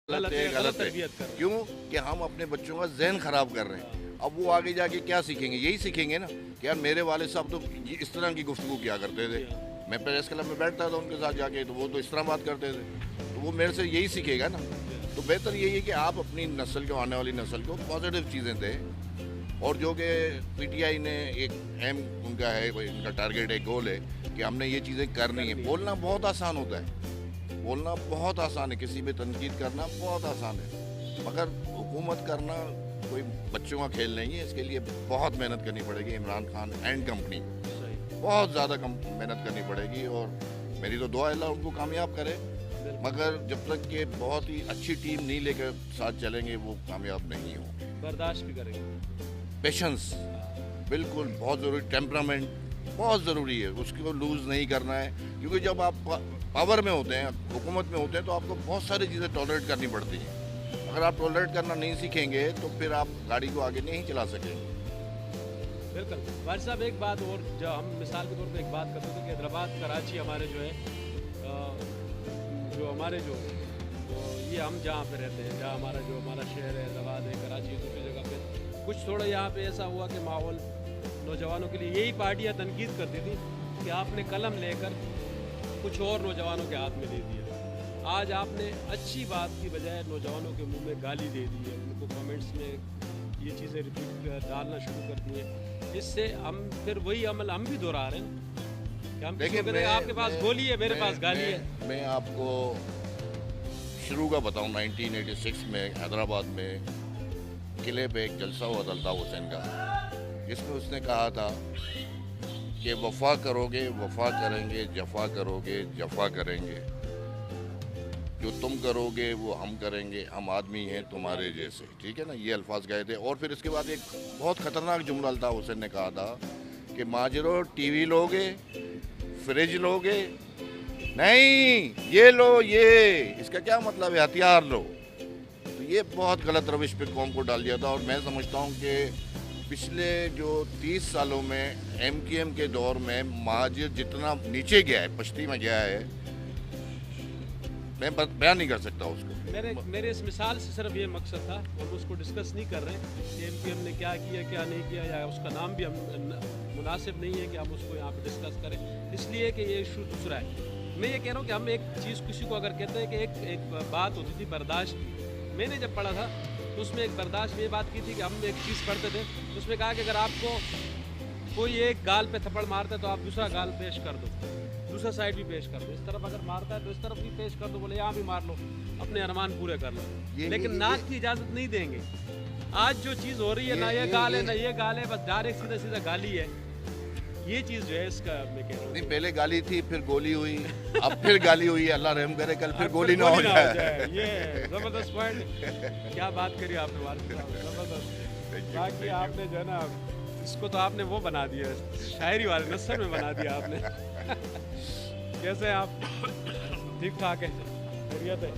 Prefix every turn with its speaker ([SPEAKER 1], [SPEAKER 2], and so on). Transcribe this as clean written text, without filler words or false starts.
[SPEAKER 1] गलत
[SPEAKER 2] गलत है।
[SPEAKER 1] तरबियत कर रहे हैं।
[SPEAKER 2] क्यों कि हम अपने बच्चों का जहन खराब कर रहे हैं। अब वो आगे जाके क्या सीखेंगे, यही सीखेंगे ना कि यार मेरे वाले साहब तो इस तरह की गुफ्तगू किया करते थे, मैं प्रेस क्लब में बैठता था उनके साथ जाके, तो वो तो इस तरह बात करते थे, तो वो मेरे से यही सीखेगा ना। तो बेहतर यही है कि आप अपनी नस्ल को, आने वाली नस्ल को पॉजिटिव चीज़ें दें। और जो कि पीटीआई ने एक एम उनका है, उनका टारगेट है, गोल है कि हमने ये चीज़ें करनी है। बोलना बहुत आसान होता है, बोलना बहुत आसान है, किसी पे तनकीद करना बहुत आसान है, मगर हुकूमत करना कोई बच्चों का खेल नहीं है। इसके लिए बहुत मेहनत करनी पड़ेगी। इमरान खान एंड कंपनी बहुत ज़्यादा मेहनत करनी पड़ेगी, और मेरी तो दुआ अल्लाह उनको कामयाब करे। मगर जब तक कि बहुत ही अच्छी टीम नहीं लेकर साथ चलेंगे वो कामयाब नहीं हो।
[SPEAKER 1] बर्दाश्त भी करेंगे।
[SPEAKER 2] पेशेंस बिल्कुल बहुत ज़रूरी, टेम्परामेंट बहुत ज़रूरी है, उसको लूज़ नहीं करना है। क्योंकि जब आप पावर में होते हैं, हुकूमत में होते हैं, तो आपको बहुत सारी चीज़ें टॉलरेट करनी पड़ती हैं। अगर आप टॉलरेट करना नहीं सीखेंगे तो फिर आप गाड़ी को आगे नहीं चला सकेंगे।
[SPEAKER 1] बिल्कुल भाई साहब, एक बात और, जो हम मिसाल के तौर पे एक बात करते थे कि हैदराबाद कराची हमारे जो है जो हमारे जो ये हम जहाँ पे रहते हैं, जहाँ हमारा शहर है, हैदराबाद है, कराची है, दूसरी जगह पे कुछ थोड़ा यहाँ पे ऐसा हुआ कि माहौल नौजवानों के लिए, यही पार्टियाँ तनकीद करती थी कि आपने कलम लेकर कुछ और नौजवानों के हाथ में दे दिया। आज आपने अच्छी बात की बजाय नौजवानों के मुंह में गाली दे दी है, उनको कमेंट्स में ये चीज़ें रिपीट डालना शुरू कर दी है। इससे हम फिर वही अमल हम भी दोहरा रहे हैं कि हम देखिए आपके पास गोली है, मेरे पास गाली है।
[SPEAKER 2] मैं आपको शुरू का बताऊं, 1986 में हैदराबाद में किले पे एक जलसा हुआ था अल्ताफ हुसैन का, जिसमें उसने कहा था कि वफा करोगे वफा करेंगे, जफा करोगे जफा करेंगे, जो तुम करोगे वो हम करेंगे, हम आदमी हैं तुम्हारे जैसे। ठीक है ना, ये अल्फाज गए थे। और फिर इसके बाद एक बहुत ख़तरनाक जुमला अल्ताफ हुसैन ने कहा था कि माजरो टीवी लोगे, फ्रिज लोगे, नहीं ये लो, ये इसका क्या मतलब है, हथियार लो। तो ये बहुत गलत रविश पे कौम को डाल दिया था। और मैं समझता हूँ कि पिछले जो 30 सालों में MQM के दौर में माजिर जितना नीचे गया है, पश्ती में गया है, मैं बयान नहीं कर सकता उसको।
[SPEAKER 1] मेरे इस मिसाल से सिर्फ ये मकसद था, हम उसको डिस्कस नहीं कर रहे कि MQM ने क्या किया क्या नहीं किया, या उसका नाम भी हम मुनासिब नहीं है कि हम उसको यहाँ पे डिस्कस करें, इसलिए कि ये इशू दूसरा है। मैं ये कह रहा हूँ कि हम एक चीज़ किसी को अगर कहते हैं कि एक बात होती थी बर्दाश्त की, मैंने जब पढ़ा था तो उसमें एक बर्दाश्त में ये बात की थी कि हम एक चीज़ पढ़ते थे, उसमें कहा कि अगर आपको कोई एक गाल पे थप्पड़ मारता है तो आप दूसरा गाल पेश कर दो, दूसरा साइड भी पेश कर दो, इस तरफ अगर मारता है तो इस तरफ भी पेश कर दो, बोले यहाँ भी मार लो, अपने अरमान पूरे कर लो, लेकिन नाक की इजाज़त नहीं देंगे। आज जो चीज़ हो रही है, ना ये गाल है ना ये गाल है, बस डायरेक्ट सीधा सीधा गाली है। ये चीज़ जो है इसका मैं कह रहा हूँ,
[SPEAKER 2] नहीं पहले गाली थी, फिर गोली हुई, अब फिर गाली हुई है, अल्लाह रहम करे कल फिर गोली ना हो जाए।
[SPEAKER 1] ये ज़बरदस्त पॉइंट, क्या बात करी आपने वालिद साहब, ज़बरदस्त। बाकी आपने जो है ना, इसको तो आपने वो बना दिया, शायरी वाले नस्ल में बना दिया आपने। कैसे आप? ठीक ठाक है, खैरियत है?